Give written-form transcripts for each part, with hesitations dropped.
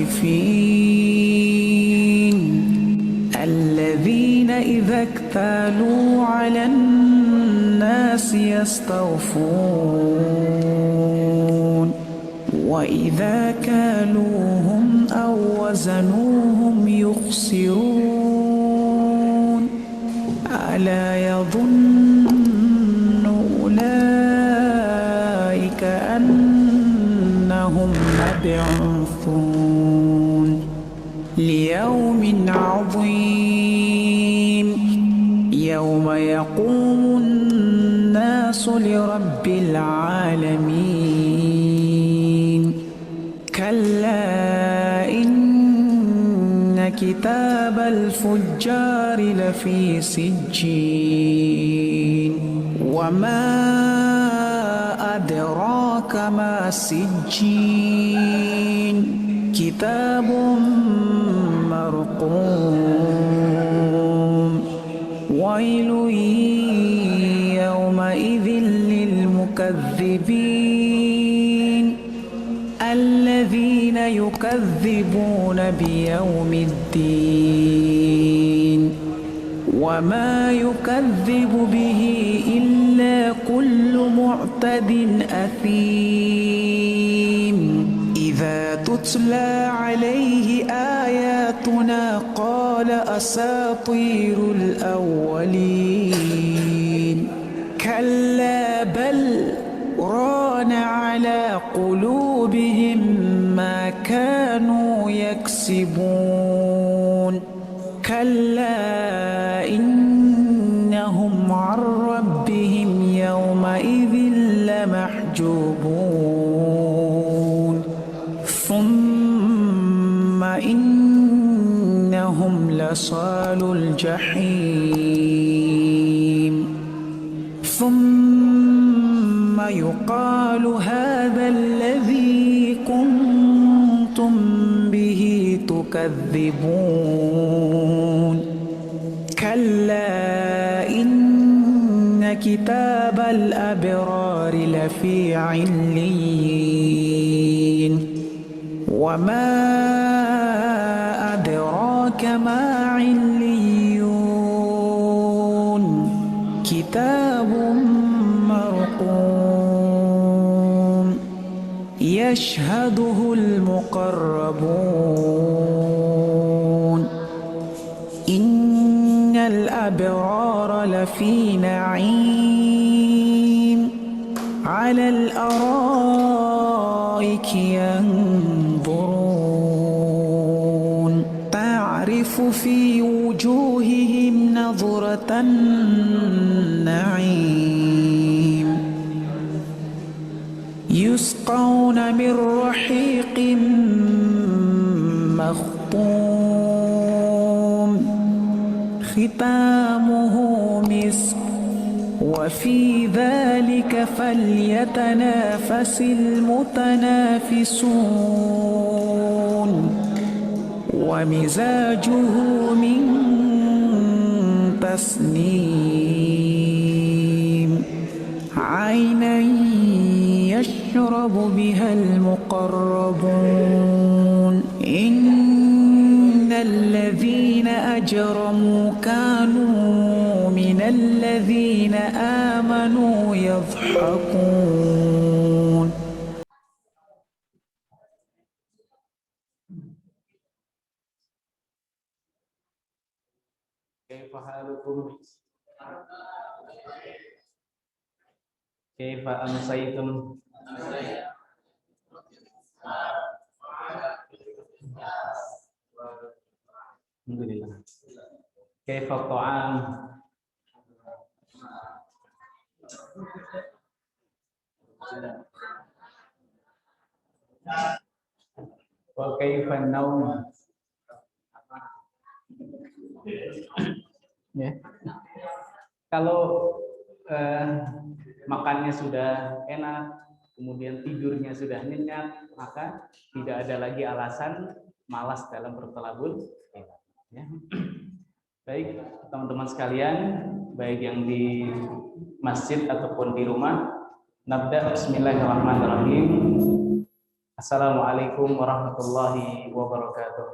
المسرفين الذين إذا اكتالوا على الناس يستوفون وإذا كالوهم أو وزنوهم يخسرون ألا يظن أولئك أنهم مبعوثون ليوم عظيم يوم يقوم الناس لرب العالمين كلا إن كتاب الفجار لفي سجين وما أدراك ما سجين كتاب مرقوم ويل يومئذ للمكذبين الذين يكذبون بيوم الدين وما يكذب به إلا كل معتد أثيم إذا تتلى عليه آياتنا قال أساطير الأولين كلا بل ران على قلوبهم ما كانوا يكسبون كلا إنهم عن ربهم يومئذ لمحجوبون ثم إنهم لصالو الجحيم ثم يقال هذا الذي كنتم به تكذبون كلا إن كتاب الأبرار لفي عليين وما أدراك ما عليون كتاب مرقوم يشهده المقربون إن الأبرار لفي نعيم على الأرائك ينظرون تعرف في وجوههم نظرة النعيم يسقون من رحيق مختوم ختامه مسك وفي ذلك فليتنافس المتنافسون ومزاجه من تسنيم عينا يشرب بها المقربون إن الذين أجرموا كانوا من الذين آمنوا يضحكون كيف حالكم؟ كيف أمسيتم؟ الحمد لله. كيف الطعام؟ وكيف النوم؟ Ya. Kalau makannya sudah enak, kemudian tidurnya sudah nyenyak, maka tidak ada lagi alasan malas dalam bertelabun. Ya. Baik, teman-teman sekalian, baik yang di masjid ataupun di rumah, nabda bismillahirrahmanirrahim. Assalamualaikum warahmatullahi wabarakatuh.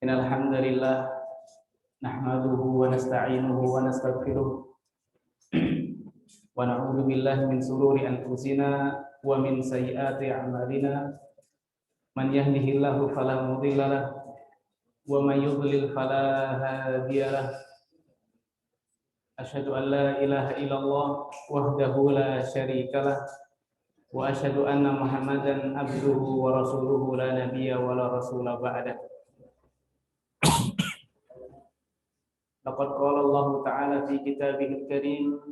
Innal hamdalillah nahmaduhu wa nasta'inuhu wa nastaghfiruh wa na'udzu billahi min shururi anfusina wa min sayyiati a'malina. Man yahdihillahu fala mudilla lahu wa man yudlil fala hadiya lahu. Asyhadu an la ilaha illallah wahdahu la syarika lah wa asyhadu anna Muhammadan abduhu wa rasuluhu la nabiyya wa la rasula ba'da. Laqad qala Allah ta'ala fi kitabihil karim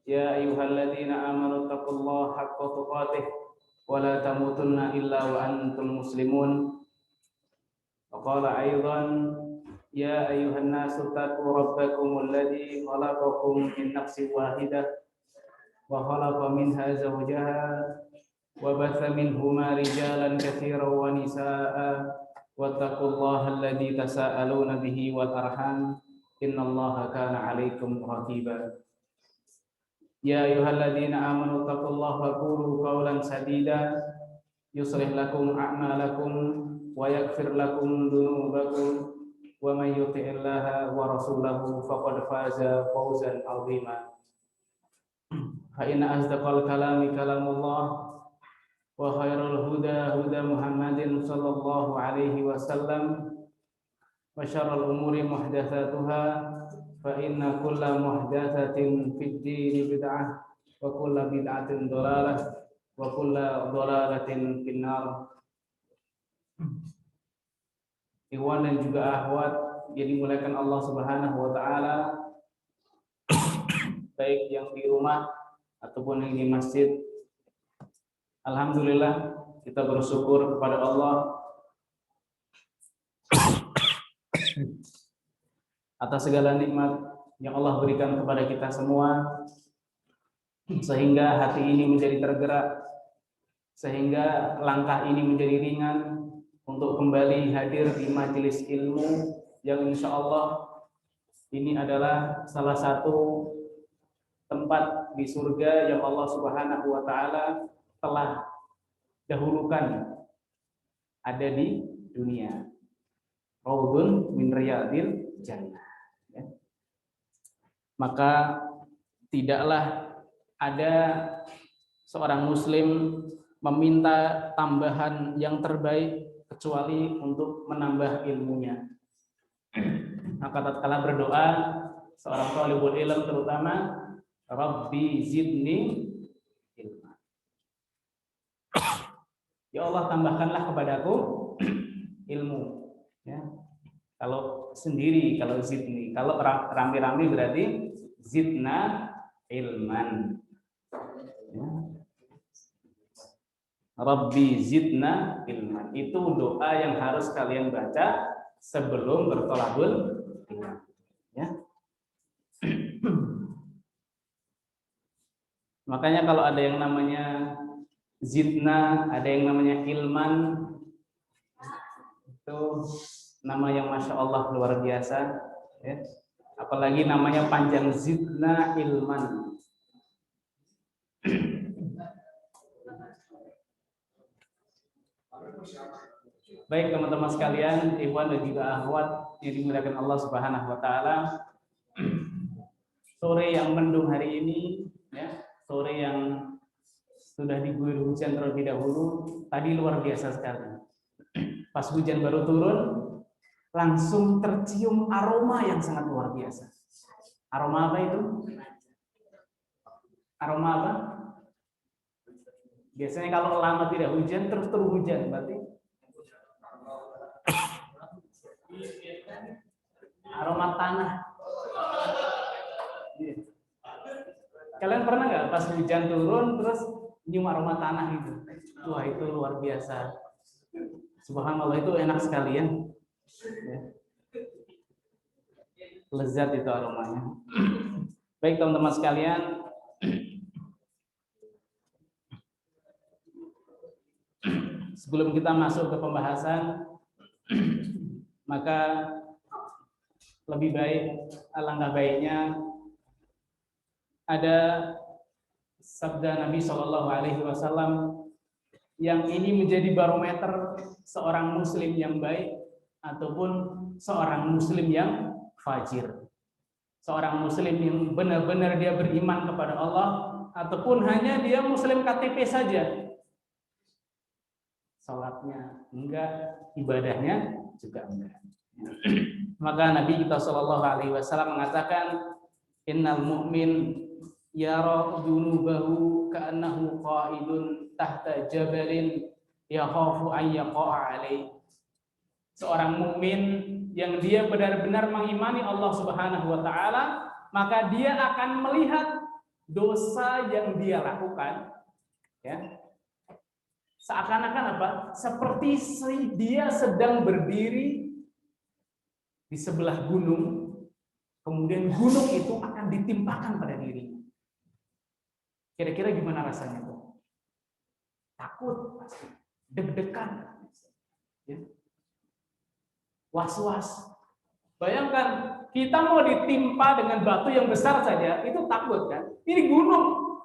ya ayyuhalladzina amanu taqullaha haqqa tuqatih wa la tamutunna illa wa antum muslimun. Wa qala aidan ya ayyuhan nasu taqu rabbakumul ladzi khalaqakum min nafsin wahidah wa khalaqa minha zawjaha wa batha minhuma rijalan katsiran wa nisaa'a wattaqullaha alladzi tasaaluna bihi wal arham innallaha kana 'alaikum raqiba. Ya ayyuhalladzina amanu taqullaha wa qulu qawlan sadida yuslih lakum a'malakum wa yaghfir lakum dhunubakum wa may yuti'illaha wa rasulahu faqad faza fawzan 'azima. Fa inna asdaqal kalami kalamullah wa khairul huda huda Muhammadin sallallahu alaihi wasallam wa syarrul umuri muhdatsatuha fa inna kulla muhdatsatin fid dini bid'ah wa kulla bid'atin dhalalah wa kulla dhalalatin finnar. Ikhwan dan juga akhwat yang dimuliakan Allah Subhanahu wa taala, baik yang di rumah ataupun yang di masjid. Alhamdulillah kita bersyukur kepada Allah atas segala nikmat yang Allah berikan kepada kita semua, sehingga hati ini menjadi tergerak, sehingga langkah ini menjadi ringan untuk kembali hadir di majelis ilmu yang insya Allah ini adalah salah satu tempat di surga yang Allah Subhanahu wa taala telah dahulukan ada di dunia. Raudun min riyadil jannah. Ya. Maka tidaklah ada seorang muslim meminta tambahan yang terbaik kecuali untuk menambah ilmunya. Maka tatkala berdoa seorang talibul ilm terutama, Rabbi zidni ilma. Ya Allah, tambahkanlah kepadaku ilmu. Ya. Kalau sendiri, kalau zidni, kalau rame-rame berarti zidna ilman. Ya. Rabbi zidna ilman. Itu doa yang harus kalian baca sebelum bertolabul ilm. Ya. Makanya kalau ada yang namanya zidna, ada yang namanya ilman, itu nama yang masya Allah luar biasa. Ya. Apalagi namanya panjang, zidna ilman. Baik teman-teman sekalian, ikhwan dan juga akhwat yang dimuliakan Allah Subhanahu wa taala. Sore yang mendung hari ini, ya, sore yang sudah diguyur hujan terlebih dahulu, tadi luar biasa sekali. Pas hujan baru turun, langsung tercium aroma yang sangat luar biasa. Aroma apa itu? Aroma apa? Biasanya kalau lama tidak hujan, terus hujan, berarti aroma tanah. Kalian pernah nggak pas hujan turun terus nyium aroma tanah itu? Wah, itu luar biasa. Subhanallah, itu enak sekali ya. Lezat itu aromanya. Baik teman-teman sekalian, sebelum kita masuk ke pembahasan, maka lebih baik, alangkah baiknya ada sabda Nabi Shallallahu Alaihi Wasallam yang ini menjadi barometer seorang muslim yang baik ataupun seorang muslim yang fajir. Seorang muslim yang benar-benar dia beriman kepada Allah ataupun hanya dia muslim KTP saja. Salatnya enggak, ibadahnya juga enggak. Maka Nabi kita Shallallahu Alaihi Wasallam mengatakan, innal mu'min yara dunubahu ka'annahu qa'idun tahta jabalin yakhafu an yaqa'a alaih. Seorang mukmin yang dia benar-benar mengimani Allah Subhanahu wa taala, maka dia akan melihat dosa yang dia lakukan, ya. Seakan-akan apa? Seperti dia sedang berdiri di sebelah gunung, kemudian gunung itu akan ditimpakan pada dirinya. Kira-kira gimana rasanya tuh? Takut, pasti. Deg-degan, ya. Was-was. Bayangkan kita mau ditimpa dengan batu yang besar saja, itu takut kan? Ini gunung.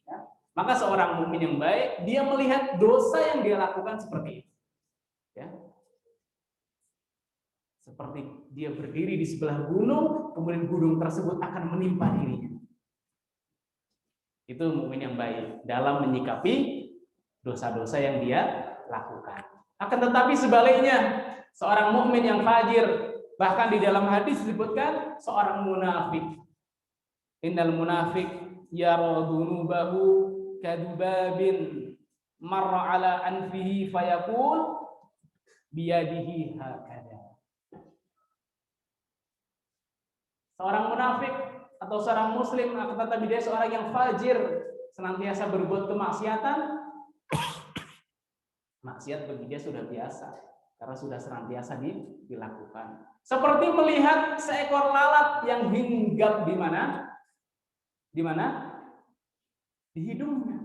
Ya. Maka seorang mukmin yang baik, dia melihat dosa yang dia lakukan seperti itu. Ya. Seperti dia berdiri di sebelah gunung, kemudian gunung tersebut akan menimpa dirinya. Itu mukmin yang baik dalam menyikapi dosa-dosa yang dia lakukan. Akan tetapi sebaliknya, seorang mukmin yang fajir, bahkan di dalam hadis disebutkan seorang munafik. Innal munafik yara dunubahu kadubabin marra ala anfihi fayaqul biyadihi hakada. Seorang munafik atau seorang muslim, akan tetapi dia seorang yang fajir, senantiasa berbuat kemaksiatan. Maksiat bagi dia sudah biasa, karena sudah senantiasa dilakukan. Seperti melihat seekor lalat yang hinggap di mana? Di mana? Di hidungnya.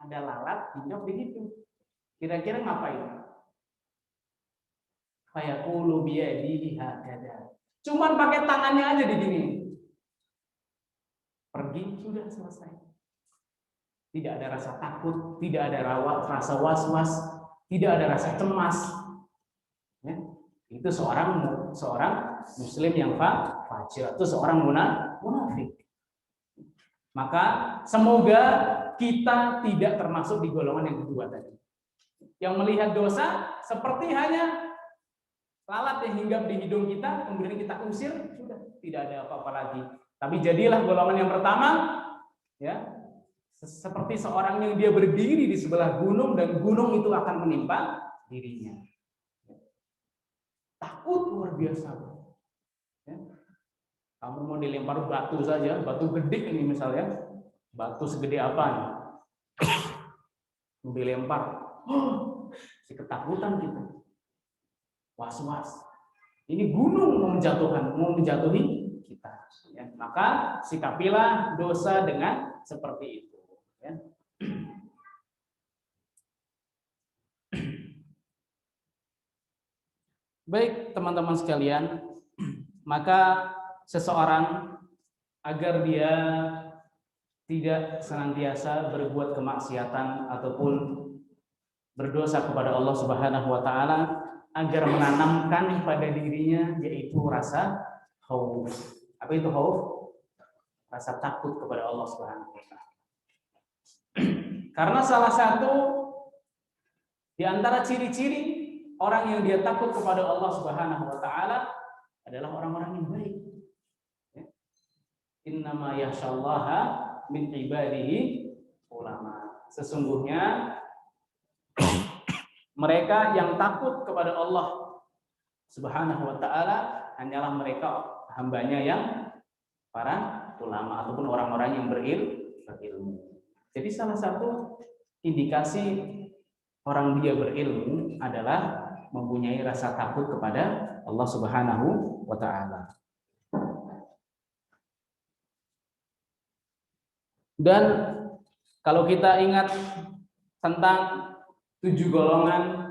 Ada lalat hinggap di hidung. Kira-kira ngapain? Fayaqulu biyadihi hakada. Cuman pakai tangannya aja digini. Pergi, sudah selesai. Tidak ada rasa takut, tidak ada rasa was-was, tidak ada rasa cemas. Ya. Itu seorang muslim yang fajir, itu seorang munafik. Maka semoga kita tidak termasuk di golongan yang kedua tadi, yang melihat dosa seperti hanya lalat yang hinggap di hidung kita, kemudian kita usir, sudah tidak ada apa-apa lagi. Tapi jadilah golongan yang pertama, ya, seperti seorang yang dia berdiri di sebelah gunung dan gunung itu akan menimpa dirinya. Takut luar biasa. Ya. Kamu mau dilempar batu saja, batu gede ini misalnya, batu segede apa nih? Mau dilempar, si ketakutan kita, was-was. Ini gunung mau menjatuhi kita. Ya. Maka sikapilah dosa dengan seperti itu. Ya. Baik teman-teman sekalian, maka seseorang agar dia tidak senantiasa berbuat kemaksiatan ataupun berdosa kepada Allah Subhanahu wa taala, agar menanamkan pada dirinya yaitu rasa khauf. Apa itu khauf? Rasa takut kepada Allah Subhanahu wa taala. Karena salah satu di antara ciri-ciri orang yang dia takut kepada Allah Subhanahu wa taala adalah orang-orang yang baik. Innama yakhsyallaha min ibadihi ulama. Sesungguhnya mereka yang takut kepada Allah Subhanahu wa taala hanyalah mereka hambanya yang para ulama ataupun orang-orang yang berilmu. Jadi salah satu indikasi orang dia berilmu adalah mempunyai rasa takut kepada Allah Subhanahu wa taala. Dan kalau kita ingat tentang 7 golongan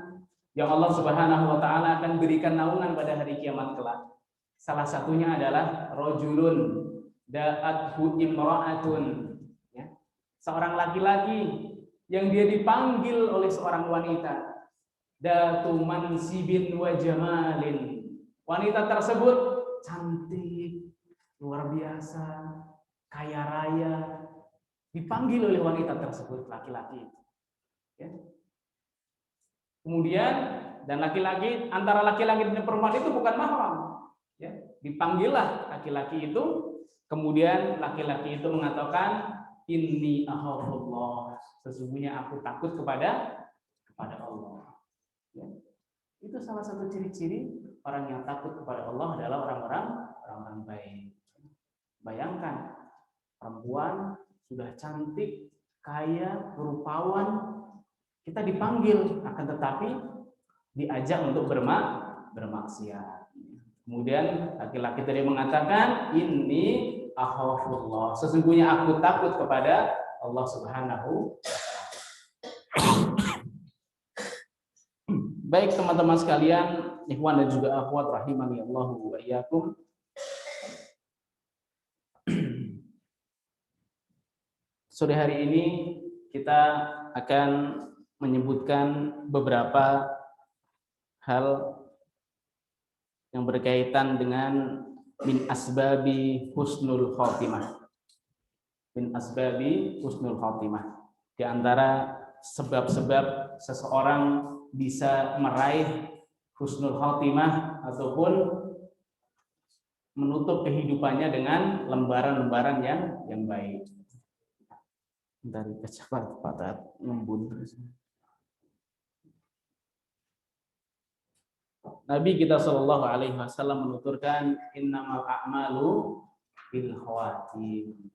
yang Allah Subhanahu wa taala akan berikan naungan pada hari kiamat kelak, salah satunya adalah rajulun da'athu imra'atun, ya, seorang laki-laki yang dia dipanggil oleh seorang wanita, datu mansibin wa jamalin. Wanita tersebut cantik, luar biasa, kaya raya, dipanggil oleh wanita tersebut, laki-laki. Ya. Kemudian dan laki-laki, antara laki-laki dan perempuan itu bukan mahram. Ya. Dipanggillah laki-laki itu, kemudian laki-laki itu mengatakan, inni akhafullah, sesungguhnya aku takut kepada Allah. Ya. Itu salah satu ciri-ciri orang yang takut kepada Allah adalah orang-orang baik. Bayangkan, perempuan sudah cantik, kaya, rupawan, kita dipanggil, akan tetapi diajak untuk bermaksiat. Kemudian laki-laki tadi mengatakan, inni akhafullah, sesungguhnya aku takut kepada Allah Subhanahu. Baik teman-teman sekalian, ikhwan dan juga akhwat rahimani Allahu wa iyyakum. Sore hari ini kita akan menyebutkan beberapa hal yang berkaitan dengan min asbabi husnul khotimah. Min asbabi husnul khotimah. Di antara sebab-sebab seseorang bisa meraih husnul khotimah ataupun menutup kehidupannya dengan lembaran-lembaran yang baik. Dari kecepatan pada ngembun terus. Nabi kita Shallallahu Alaihi Wasallam menuturkan, innamal a'malu bil khawatim,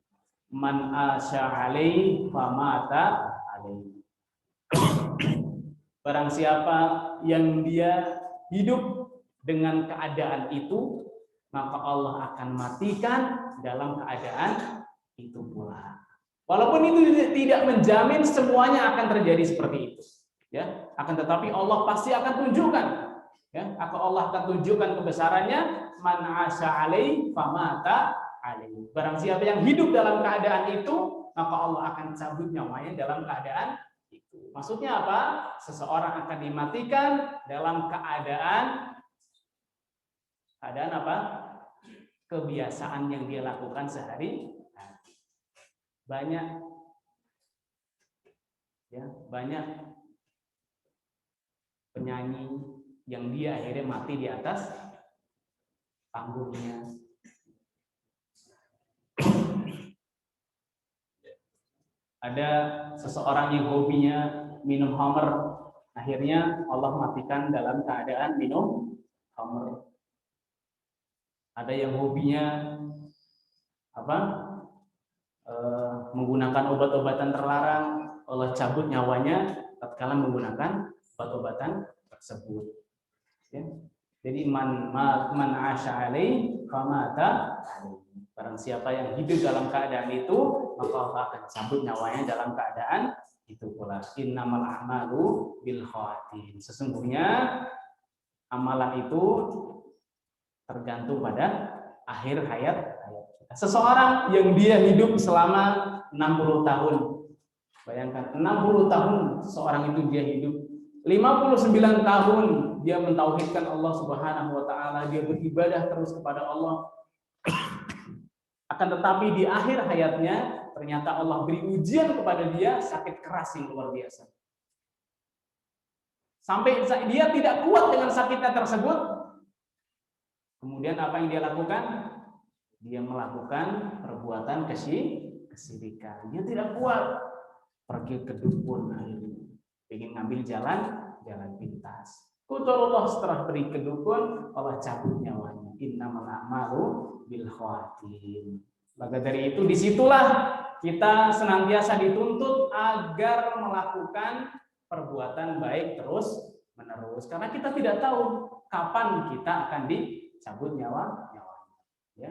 man asya alaihi famata alaihi. Barang siapa yang dia hidup dengan keadaan itu, maka Allah akan matikan dalam keadaan itu pula. Walaupun itu tidak menjamin semuanya akan terjadi seperti itu, ya. Akan tetapi Allah pasti akan tunjukkan, ya. Allah akan tunjukkan kebesarannya. Man asya alaihi famata alaihi. Barang siapa yang hidup dalam keadaan itu, maka Allah akan cabut nyawanya dalam keadaan itu. Maksudnya apa? Seseorang akan dimatikan dalam keadaan apa? Kebiasaan yang dia lakukan sehari. Banyak penyanyi yang dia akhirnya mati di atas panggungnya. Ada seseorang yang hobinya minum khamr, akhirnya Allah matikan dalam keadaan minum khamr. Ada yang hobinya menggunakan obat-obatan terlarang, Allah cabut nyawanya tatkala menggunakan obat-obatan tersebut. Ya. Jadi man asya alaihi famata alaihi. Barang siapa yang hidup dalam keadaan itu, maka Allah akan cabut nyawanya dalam keadaan itu pula. Innamal a'malu bil khawatim. Sesungguhnya amalan itu tergantung pada akhir hayat. Seseorang yang dia hidup selama 60 tahun. Bayangkan, 60 tahun seorang itu dia hidup. 59 tahun dia mentauhidkan Allah Subhanahu wa taala, dia beribadah terus kepada Allah. Akan tetapi di akhir hayatnya ternyata Allah beri ujian kepada dia, sakit keras yang luar biasa. Sampai dia tidak kuat dengan sakitnya tersebut. Kemudian apa yang dia lakukan? Dia melakukan perbuatan kesyirikan. Dia tidak kuat, pergi ke dukun, akhirnya ingin ngambil jalan pintas. Kuturullah setelah beri ke dukun, Allah cabut nyawanya. Innamal a'malu bil khawatim. Maka dari itu disitulah kita senantiasa dituntut agar melakukan perbuatan baik terus menerus. Karena kita tidak tahu kapan kita akan dicabut nyawanya. Ya.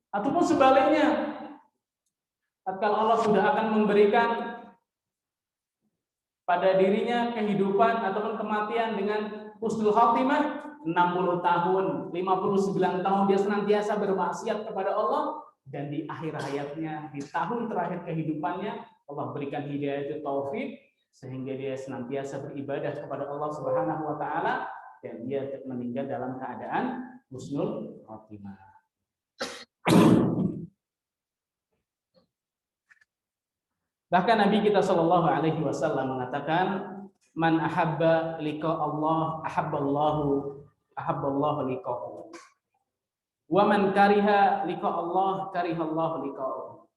Ataupun sebaliknya, tatkala Allah sudah akan memberikan pada dirinya kehidupan ataupun kematian dengan husnul khotimah, 60 tahun, 59 tahun dia senantiasa bermaksiat kepada Allah, dan di akhir hayatnya, di tahun terakhir kehidupannya, Allah berikan hidayah itu taufik sehingga dia senantiasa beribadah kepada Allah Subhanahu wa taala dan dia meninggal dalam keadaan husnul khotimah. Bahkan Nabi kita Shallallahu alaihi wasallam mengatakan, man ahabba liqa Allah ahabballahu liqa'ahu. Wa man kariha liqa Allah karihallahu liqa'ahu.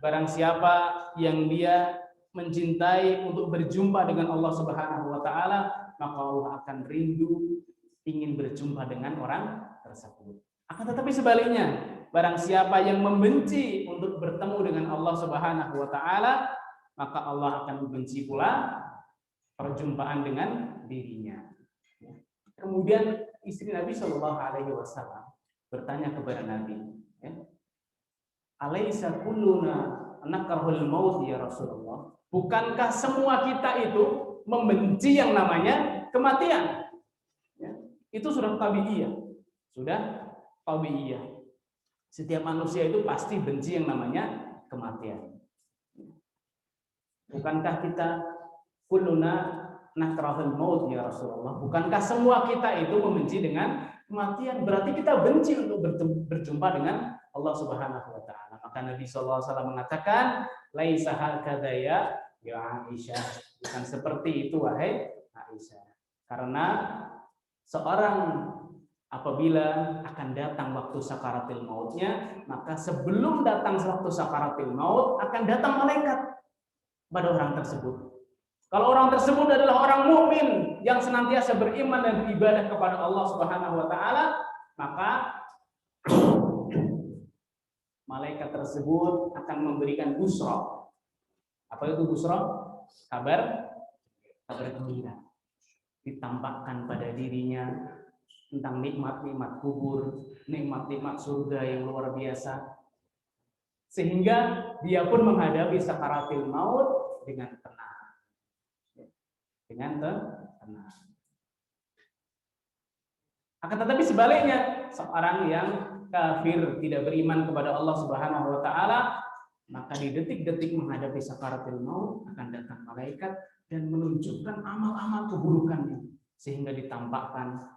Barang siapa yang dia mencintai untuk berjumpa dengan Allah Subhanahu wa taala, maka Allah akan rindu ingin berjumpa dengan orang tersebut. Akan tetapi sebaliknya, barang siapa yang membenci untuk bertemu dengan Allah Subhanahu wa taala, maka Allah akan membenci pula perjumpaan dengan dirinya. Kemudian istri Nabi Shallallahu alaihi wasallam bertanya kepada Nabi, Alaisa kulluna nakrahul maut ya Rasulullah? Bukankah semua kita itu membenci yang namanya kematian? Ya, itu sudah tabiiyah. Sudah tabiiyah. Setiap manusia itu pasti benci yang namanya kematian. Bukankah kita kulluna nakrahul maut ya Rasulullah? Bukankah semua kita itu membenci dengan kematian? Berarti kita benci untuk berjumpa dengan Allah Subhanahu wa taala. Maka Nabi sallallahu alaihi wasallam mengatakan, laisa hakadha ya Aisyah. Bukan seperti itu wahai Aisyah. Karena seorang apabila akan datang waktu sakaratil mautnya, maka sebelum datang waktu sakaratil maut akan datang malaikat pada orang tersebut. Kalau orang tersebut adalah orang mukmin yang senantiasa beriman dan beribadah kepada Allah Subhanahu wa taala, maka malaikat tersebut akan memberikan busra. Apa itu busra? Kabar gembira. Ditampakkan pada dirinya tentang nikmat-nikmat kubur, nikmat-nikmat surga yang luar biasa. Sehingga dia pun menghadapi sakaratil maut dengan tenang. Dengan tenang. Akan tetapi sebaliknya, seorang yang kafir tidak beriman kepada Allah Subhanahu wa taala, maka di detik-detik menghadapi sakaratul maut akan datang malaikat dan menunjukkan amal-amal keburukannya sehingga ditampakkan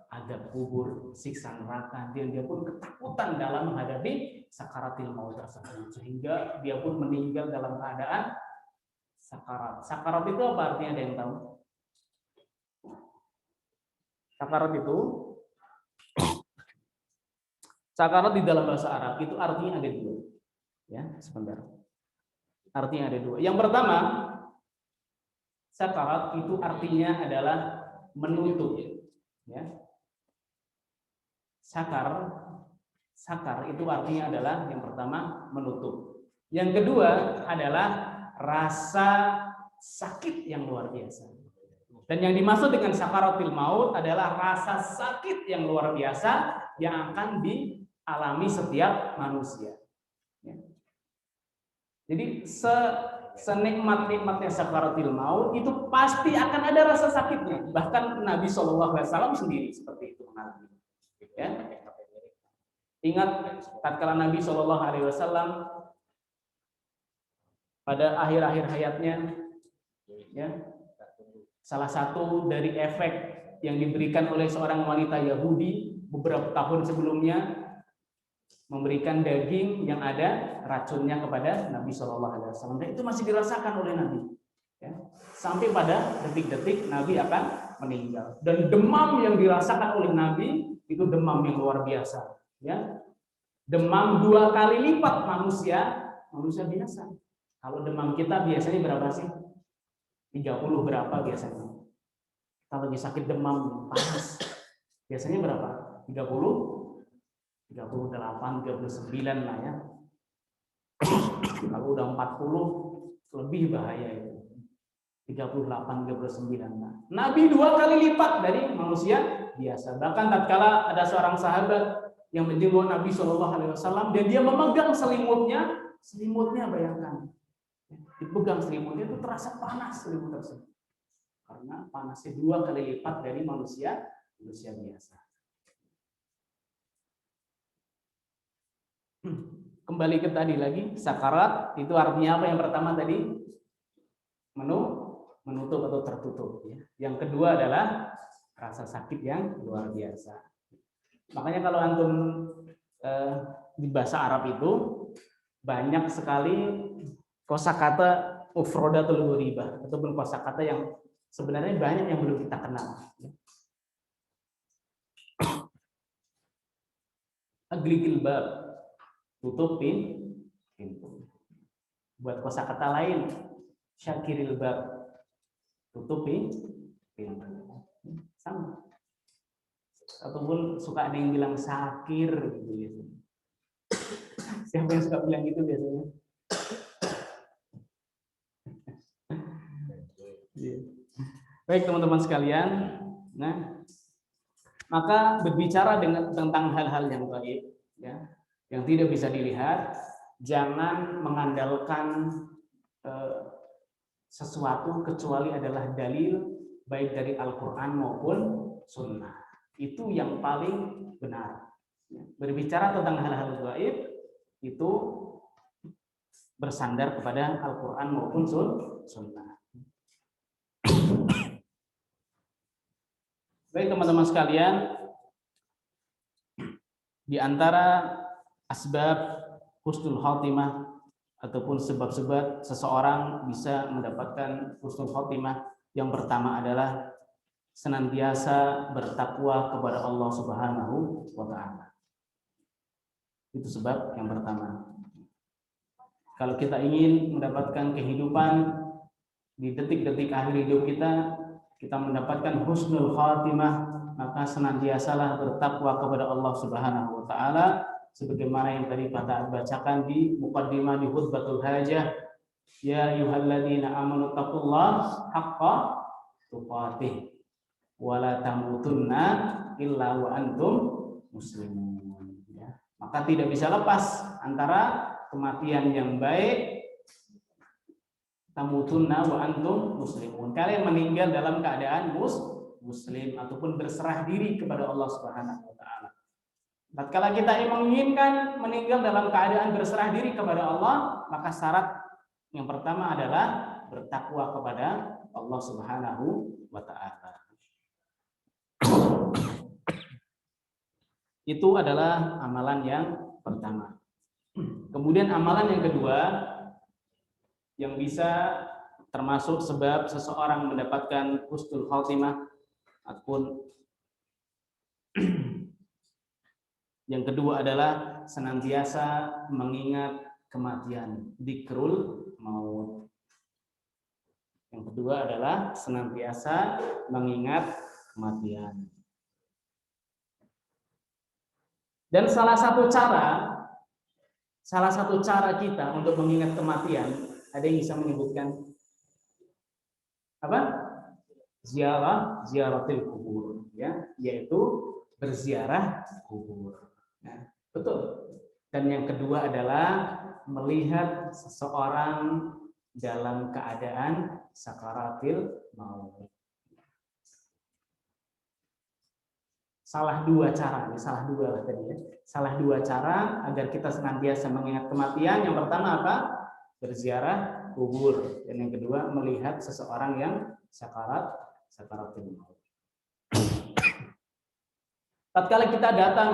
azab kubur, siksa neraka, dan dia pun ketakutan dalam menghadapi sakaratul maut tersebut sehingga dia pun meninggal dalam keadaan sakarat. Sakarat itu apa artinya, ada yang tahu? Sakarat itu, sakarat di dalam bahasa Arab itu artinya ada dua. Ya, sebentar. Artinya ada dua. Yang pertama, sakarat itu artinya adalah menutup. Ya. Sakar itu artinya adalah yang pertama menutup. Yang kedua adalah rasa sakit yang luar biasa. Dan yang dimaksud dengan sakaratul maut adalah rasa sakit yang luar biasa yang akan dialami setiap manusia. Ya. Jadi senikmat-nikmatnya sakaratul maut itu pasti akan ada rasa sakitnya. Bahkan Nabi Shallallahu alaihi wasallam sendiri seperti itu mengalami. Ya. Ingat tatkala Nabi Shallallahu alaihi wasallam pada akhir-akhir hayatnya, ya, salah satu dari efek yang diberikan oleh seorang wanita Yahudi beberapa tahun sebelumnya memberikan daging yang ada racunnya kepada Nabi Shallallahu alaihi wasallam. Dan itu masih dirasakan oleh Nabi. Ya. Sampai pada detik-detik Nabi akan meninggal. Dan demam yang dirasakan oleh Nabi itu demam yang luar biasa. Ya. Demam 2 kali lipat manusia biasa. Kalau demam kita biasanya berapa sih? 30 berapa biasanya? Kalau lagi sakit demam panas, biasanya berapa? 30, 38, 39 lah ya. Kalau udah 40 lebih bahaya itu. 38, 39 lah. Nabi 2 kali lipat dari manusia biasa. Bahkan tatkala ada seorang sahabat yang menjenguk Nabi Shallallahu alaihi wasallam dan dia memegang selimutnya bayangkan. Dipegang selimutnya itu terasa panas selimut tersebut. Karena panasnya 2 kali lipat dari manusia biasa. kembali ke tadi lagi, sakarat itu artinya apa? Yang pertama tadi menutup atau tertutup. Yang kedua adalah rasa sakit yang luar biasa. Makanya kalau antum di bahasa Arab itu banyak sekali kosakata mufradatul ghuribah ataupun kosakata yang sebenarnya banyak yang belum kita kenal. Aglikil bab, tutup pintu. Buat kosakata lain, syakiril bab, tutup pintu. Sama. Ataupun suka ada yang bilang sakir gitu. Siapa yang suka bilang gitu biasanya? Baik teman-teman sekalian, nah maka berbicara tentang hal-hal yang gaib, ya, yang tidak bisa dilihat, jangan mengandalkan sesuatu kecuali adalah dalil baik dari Al-Quran maupun Sunnah. Itu yang paling benar. Berbicara tentang hal-hal gaib itu bersandar kepada Al-Quran maupun Sunnah. Baik teman-teman sekalian, di antara asbab husnul khotimah ataupun sebab-sebab seseorang bisa mendapatkan husnul khotimah, yang pertama adalah senantiasa bertakwa kepada Allah Subhanahu wa Ta'ala. Itu sebab yang pertama. Kalau kita ingin mendapatkan kehidupan di detik-detik akhir hidup kita mendapatkan husnul khatimah, maka senantiasalah bertakwa kepada Allah Subhanahu wa Ta'ala, sebagaimana yang tadi kita bacakan di muqaddimah di khutbatul hajah, ya ayyuhalladzina amanu taqullaha haqqa tuqatih wa la tamutunna illa wa antum muslimun. Ya. Maka tidak bisa lepas antara kematian yang baik, tamutunna wa antum muslimun, kalian meninggal dalam keadaan muslim ataupun berserah diri kepada Allah Subhanahu wa Ta'ala. Tatkala kita menginginkan meninggal dalam keadaan berserah diri kepada Allah, maka syarat yang pertama adalah bertakwa kepada Allah Subhanahu wa Ta'ala. Itu adalah amalan yang pertama. Kemudian amalan yang kedua yang bisa termasuk sebab seseorang mendapatkan husnul khotimah ataupun yang kedua adalah senantiasa mengingat kematian, dzikrul maut. Yang kedua adalah senantiasa mengingat kematian. Dan salah satu cara kita untuk mengingat kematian, ada yang bisa menyebutkan apa? Ziaratil kubur, ya, yaitu berziarah kubur. Nah, betul. Dan yang kedua adalah melihat seseorang dalam keadaan sakaratil maut. Salah dua cara agar kita senantiasa mengingat kematian. Yang pertama apa? Berziarah kubur, dan yang kedua melihat seseorang yang sakaratul maut. Tatkala kita datang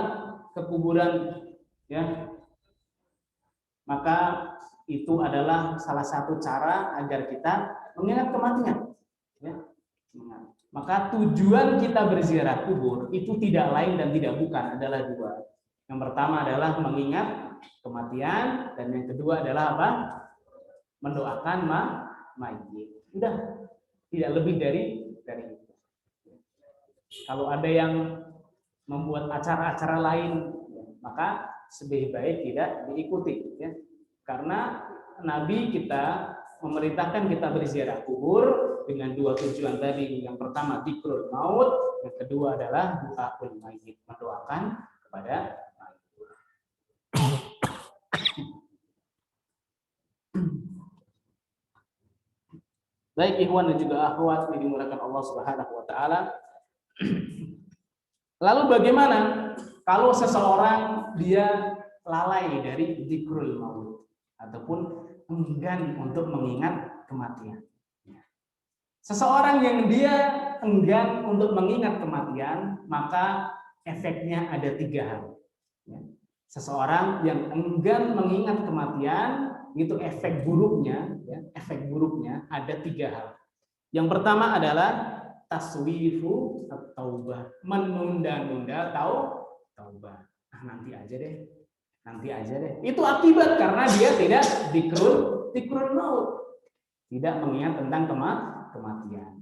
ke kuburan, ya, maka itu adalah salah satu cara agar kita mengingat kematian, ya. Maka tujuan kita berziarah kubur itu tidak lain dan tidak bukan adalah dua. Yang pertama adalah mengingat kematian, dan yang kedua adalah apa? Mendoakan mayit. Udah, tidak lebih dari itu. Kalau ada yang membuat acara-acara lain, maka sebaik-baik tidak diikuti, ya. Karena Nabi kita memerintahkan kita berziarah kubur dengan dua tujuan tadi. Yang pertama dzikrul maut, yang kedua adalah du'aul mayyit, mendoakan kepada mayit. Baik ikhwan dan juga akhwat yang dimuliakan Allah Subhanahu wa Ta'ala. Lalu bagaimana kalau seseorang dia lalai dari dzikrul maut ataupun enggan untuk mengingat kematian. Seseorang yang dia enggan untuk mengingat kematian, maka efeknya ada 3 hal. Seseorang yang enggan mengingat kematian, itu efek buruknya ada 3 hal. Yang pertama adalah taswifu taubah, menunda-nunda taubah. Nanti aja deh. Itu akibat karena dia tidak dzikrul maut, tidak mengingat tentang kematian.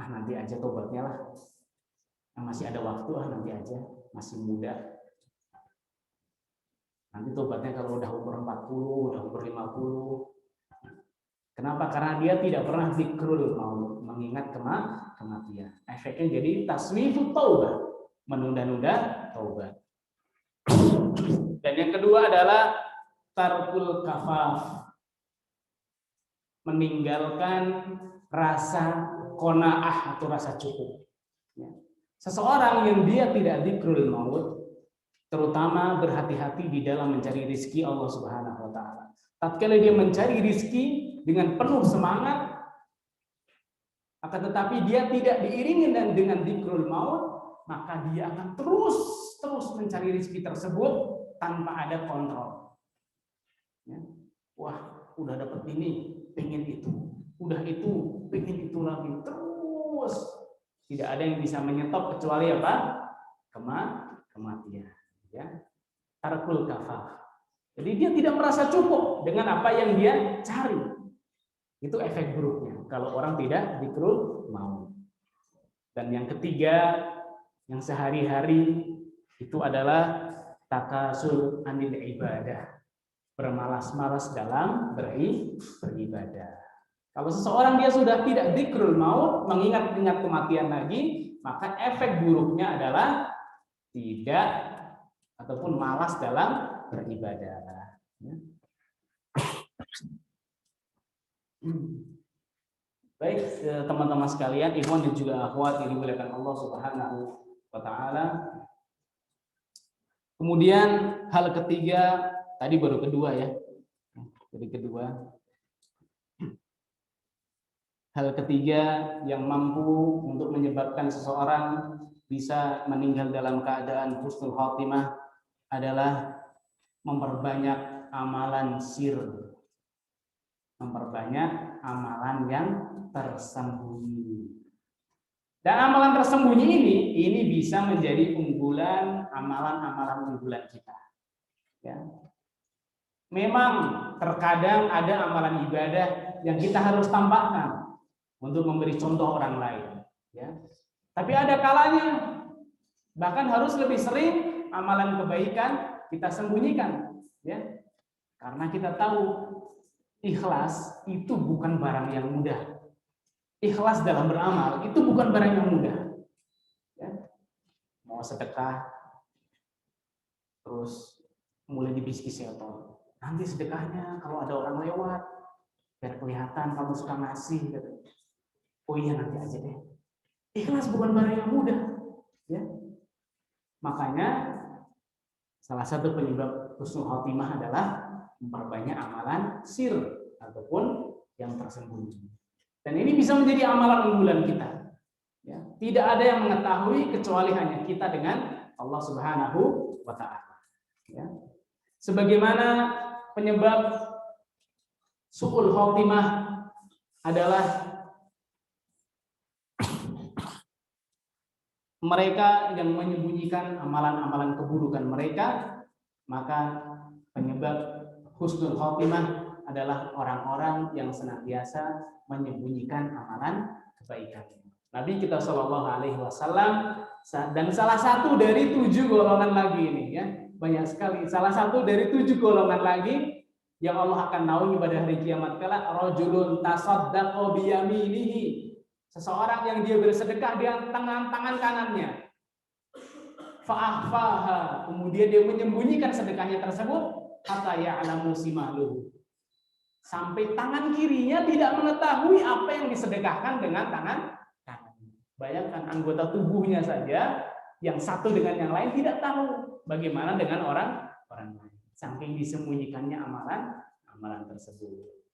Nanti aja tobatnya lah. Masih ada waktu, nanti aja, masih muda. Nanti tobatnya kalau udah umur 40, udah umur 50. Kenapa? Karena dia tidak pernah dzikrul maut, mengingat kematian. Efeknya jadi taswifu taubah, menunda-nunda taubat. Dan yang kedua adalah tarkul kafaf, meninggalkan rasa qanaah atau rasa cukup. Seseorang yang dia tidak dzikrul maut, terutama berhati-hati di dalam mencari rizki Allah Subhanahu wa taala. Tatkala dia mencari rizki dengan penuh semangat, akan tetapi dia tidak diiringi dengan dzikrul maut, maka dia akan terus mencari rizki tersebut tanpa ada kontrol. Wah, udah dapat ini, pengen itu. Udah itu, pengen itu lagi. Terus tidak ada yang bisa menyetop kecuali apa? Kematian. Tarkul kafaf. Jadi dia tidak merasa cukup dengan apa yang dia cari. Itu efek buruknya kalau orang tidak dzikrul maut. Dan yang ketiga, yang sehari-hari itu adalah takasul anil ibadah, bermalas-malas dalam beribadah. Kalau seseorang dia sudah tidak dzikrul maut, mengingat kematian lagi, maka efek buruknya adalah tidak ataupun malas dalam beribadah. Baik, teman-teman sekalian, ikhwan dan juga akhwat yang dimuliakan Allah Subhanahu wa taala. Kemudian hal ketiga, tadi baru kedua ya. Jadi kedua. Hal ketiga yang mampu untuk menyebabkan seseorang bisa meninggal dalam keadaan husnul khotimah adalah memperbanyak amalan sir. Memperbanyak amalan yang tersembunyi. Dan amalan tersembunyi ini bisa menjadi unggulan, amalan-amalan unggulan kita. Ya. Memang terkadang ada amalan ibadah yang kita harus tampakkan untuk memberi contoh orang lain. Ya. Tapi ada kalanya, bahkan harus lebih sering amalan kebaikan kita sembunyikan. Ya. Karena kita tahu ikhlas itu bukan barang yang mudah. Ikhlas dalam beramal itu bukan barang yang mudah. Ya. Mau sedekah, terus mulai dibisiki setan. Nanti sedekahnya kalau ada orang lewat, biar kelihatan kamu suka ngasih. Gitu. Oh iya nanti aja deh. Ikhlas bukan barang yang mudah. Ya. Makanya salah satu penyebab husnul khotimah adalah memperbanyak amalan sir ataupun yang tersembunyi. Dan ini bisa menjadi amalan unggulan kita. Ya. Tidak ada yang mengetahui kecuali hanya kita dengan Allah Subhanahu wa taala. Ya. Sebagaimana penyebab su'ul khotimah adalah mereka yang menyembunyikan amalan-amalan keburukan mereka, maka penyebab husnul khotimah adalah orang-orang yang senantiasa menyembunyikan amalan kebaikan. Nabi kita Shallallahu Alaihi Wasallam dan salah satu dari 7 golongan lagi ini ya, banyak sekali. Salah satu dari 7 golongan lagi yang Allah akan naungi pada hari kiamat kala, rajulun tasaddaqa biyaminihi, seseorang yang dia bersedekah dengan tangan kanannya, fa'akhfaha, kemudian dia menyembunyikan sedekahnya tersebut, hatta ya'lamu simahluhu, sampai tangan kirinya tidak mengetahui apa yang disedekahkan dengan tangan kanan. Bayangkan anggota tubuhnya saja yang satu dengan yang lain tidak tahu. Bagaimana dengan orang orang lain. Saking disembunyikannya amalan tersebut.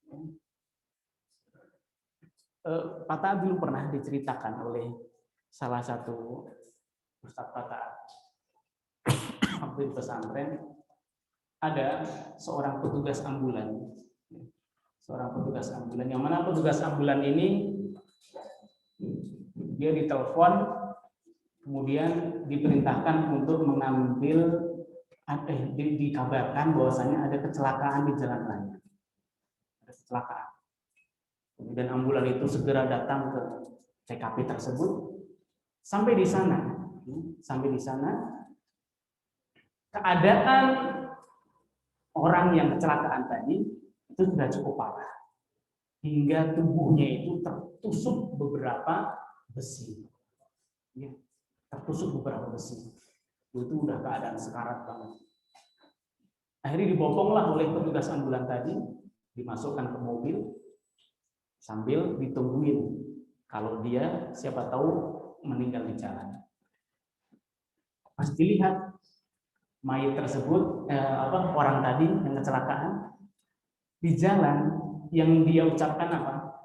Pak Taat dulu pernah diceritakan oleh salah satu Ustadz Pak Taat waktu di pesantren, ada seorang petugas ambulan, yang mana petugas ambulan ini dia ditelepon, kemudian diperintahkan untuk mengambil, dikabarkan bahwasanya ada kecelakaan di jalan raya, ada kecelakaan. Kemudian ambulan itu segera datang ke TKP tersebut. Sampai di sana, keadaan orang yang kecelakaan tadi itu sudah cukup parah, hingga tubuhnya itu tertusuk beberapa besi. Ya, tertusuk beberapa besi. Itu udah keadaan sekarat banget. Akhirnya diboponglah oleh petugas ambulan tadi, dimasukkan ke mobil sambil ditungguin kalau dia siapa tahu meninggal di jalan. Pas dilihat mayat tersebut, orang tadi yang kecelakaan di jalan, yang dia ucapkan apa?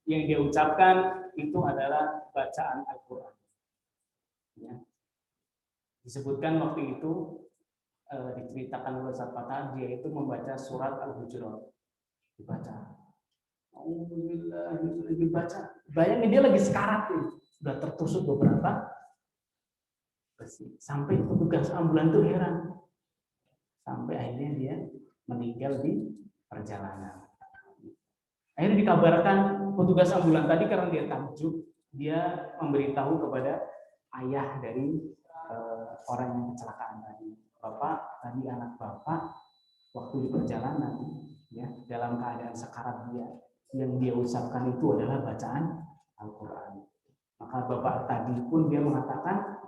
Yang dia ucapkan itu adalah bacaan Al-Quran. Ya. Disebutkan waktu itu diceritakan oleh Ustaz Fatah, dia itu membaca surat Al-Hujurat, dibaca. Alhamdulillah, dibaca. Bayangin dia lagi sekarat nih, sudah tertusuk beberapa besi. Sampai petugas ambulan itu heran. Sampai akhirnya dia meninggal di perjalanan. Akhirnya dikabarkan petugas ambulan tadi, karena dia takjub, dia memberitahu kepada ayah dari orang yang kecelakaan tadi. Bapak, tadi anak bapak waktu di perjalanan, ya, dalam keadaan sekarat yang dia ucapkan itu adalah bacaan Al-Quran. Maka bapak tadi pun dia mengatakan,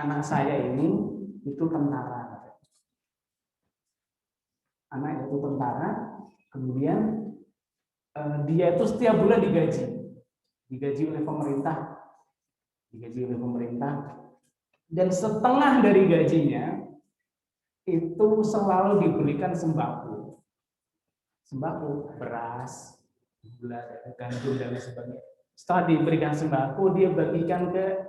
anak saya ini itu tentara. Anak itu tentara, kemudian dia itu setiap bulan digaji oleh pemerintah, dan setengah dari gajinya itu selalu diberikan sembako, beras, gula, gandum dan sebagainya. Setelah diberikan sembako, dia bagikan ke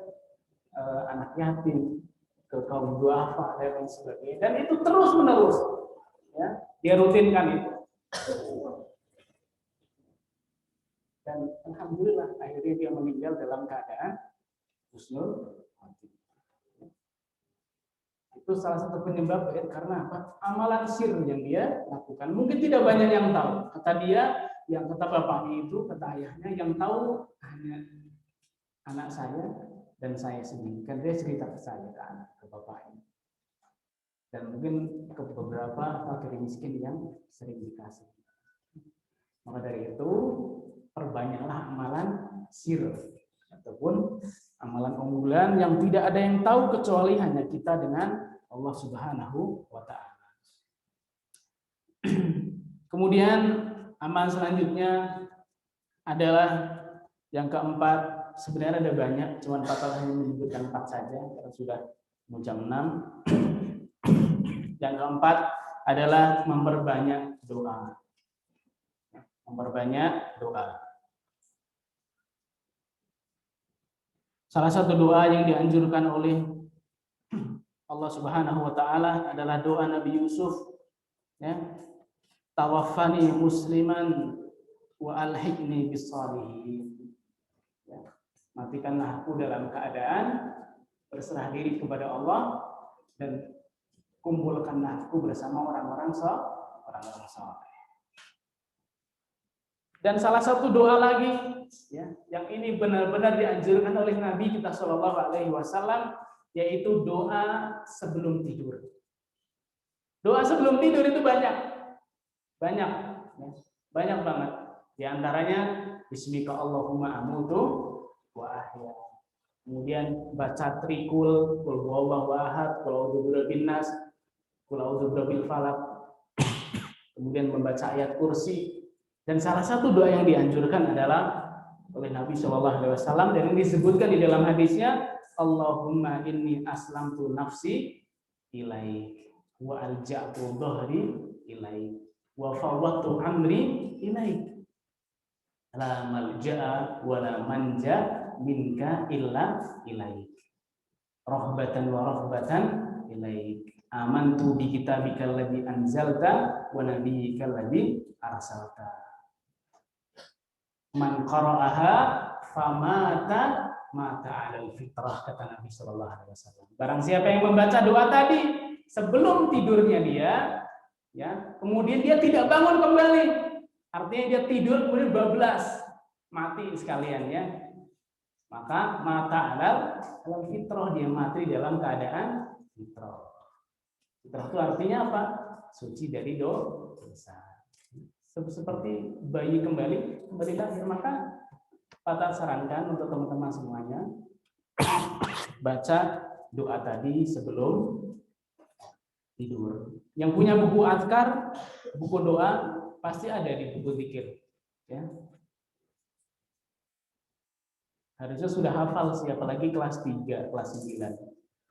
anak yatim, ke kaum duafa dan lain sebagainya. Dan itu terus menerus, ya, dia rutinkan itu. Dan alhamdulillah akhirnya dia meninggal dalam keadaan husnul khotimah. Itu salah satu penyebab, karena apa? Amalan sir yang dia lakukan. Mungkin tidak banyak yang tahu. Kata dia, yang kata bapaknya itu, kata ayahnya, yang tahu hanya anak saya dan saya sendiri. Kan dia cerita ke saya, ke bapaknya. Dan mungkin ke beberapa fakir miskin yang sering dikasih. Maka dari itu, perbanyaklah amalan sir ataupun amalan unggulan yang tidak ada yang tahu kecuali hanya kita dengan Allah Subhanahu wa Ta'ala. Kemudian amalan selanjutnya adalah yang keempat. Sebenarnya ada banyak, cuma Pak Taat hanya menyebutkan 4 saja karena sudah mau jam 6. Yang keempat adalah memperbanyak doa. Salah satu doa yang dianjurkan oleh Allah Subhanahu wa Ta'ala adalah doa Nabi Yusuf, ya, tawaffani musliman wa alhiqni bis-shalihin. Ya, matikanlah aku dalam keadaan berserah diri kepada Allah dan kumpulkanlah aku bersama orang-orang saleh. Dan salah satu doa lagi, ya, yang ini benar-benar dianjurkan oleh Nabi kita Shallallahu Alaihi Wasallam, yaitu doa sebelum tidur. Doa sebelum tidur itu banyak banget. Di antaranya Bismika Allahumma amutu wa ahya. Kemudian baca trikul, qul huwallahu ahad, qul a'udzu birabbin nas, qul a'udzu birabbil falaq. Kemudian membaca ayat kursi. Dan salah satu doa yang dianjurkan adalah oleh Nabi Shallallahu Alaihi Wasallam dan yang disebutkan di dalam hadisnya, Allahumma inni aslamtu nafsi ilaik wa alja'tu dhahri ilaik wa fawwadtu amri ilaik la malja'a wa la manja minka illa ilaik rahbatan wa rahbatan ilaik amantu bi kitabikal ladzi anzalta wa nabiyyikal ladzi arsalta man qara'aha famata mata 'alal fitrah, kata Nabi sallallahu alaihi wasallam. Barang siapa yang membaca doa tadi sebelum tidurnya dia, ya, kemudian dia tidak bangun kembali. Artinya dia tidur kemudian bablas, mati sekalian ya. Maka mata 'alal fitrah, dia mati dalam keadaan fitrah. Fitrah itu artinya apa? Suci dari dosa. Seperti bayi kembali lahir. Maka Pak sarankan untuk teman-teman semuanya baca doa tadi sebelum tidur. Yang punya buku azkar, buku doa pasti ada di buku zikir, ya. Harusnya sudah hafal, siapa lagi kelas 3, kelas 9.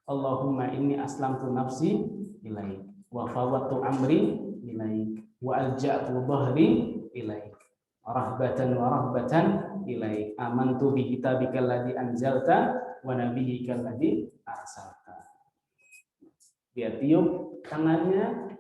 Allahumma inni aslamtu nafsi ilaik wa fawwadtu amri ilaik wa alja'tu dhahri ilaik rahbatan wa rahbatan ilaik amantu bi kitabikal ladzi anzalta wa nabiyyikal ladzi arsalta. Dia tiup tangannya,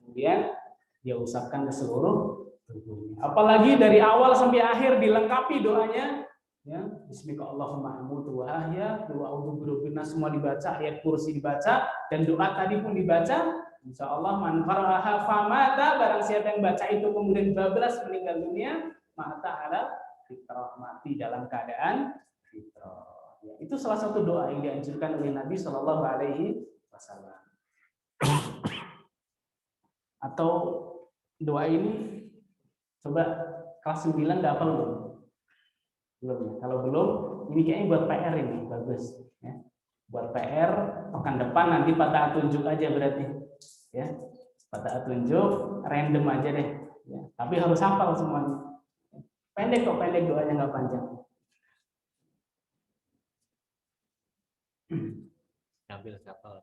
kemudian dia usapkan ke seluruh tubuhnya. Apalagi dari awal sampai akhir dilengkapi doanya, ya, bismika Allahumma amutu wa ahya wa a'udzu birabbina, semua dibaca, ayat kursi dibaca, dan doa tadi pun dibaca. Insyaallah man qara'aha famata, barang siapa yang baca itu kemudian bablas meninggal dunia, mata ala fitrah, mati dalam keadaan fitrah. Ya, itu salah satu doa yang dianjurkan oleh Nabi Shallallahu Alaihi Wasallam. Atau doa ini coba kelas 9 udah hafal belum? Belum ya? Kalau belum, ini kayaknya buat PR ini bagus. Ya. Buat PR pekan depan nanti pada tunjuk aja berarti, ya. Pada tunjuk random aja deh. Ya. Tapi harus hafal semuanya. Pendek kok, pendek, doanya nggak panjang. Ambil hafal.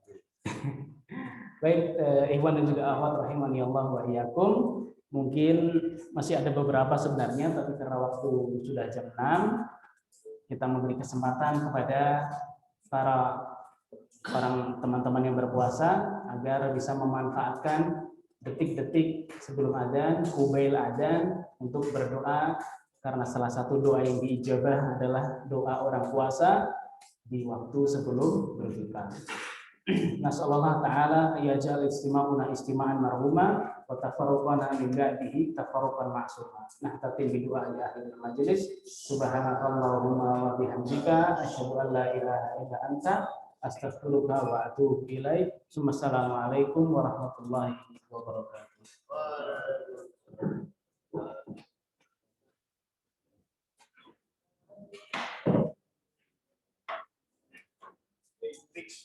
Baik, ikhwan dan juga akhwat rahimani Allah wa iyyakum. Mungkin masih ada beberapa sebenarnya, tapi karena waktu sudah jam 6, kita memberi kesempatan kepada para teman-teman yang berpuasa agar bisa memanfaatkan detik-detik sebelum adzan, qubail adzan, untuk berdoa, karena salah satu doa yang diijabah adalah doa orang puasa di waktu sebelum berbuka. Nasallallahu ta'ala yaj'al istima'una istima'an marhuma wa tafarruqana min ba'dihi tafarruqan ma'suma. Nahtatil bi du'a li akhir majlis. Subhanakallahumma wa bihamdika asyhadu an la ilaha illa anta astaghfiruka wa atubu ilaik. Assalamualaikum warahmatullahi wabarakatuh. Fix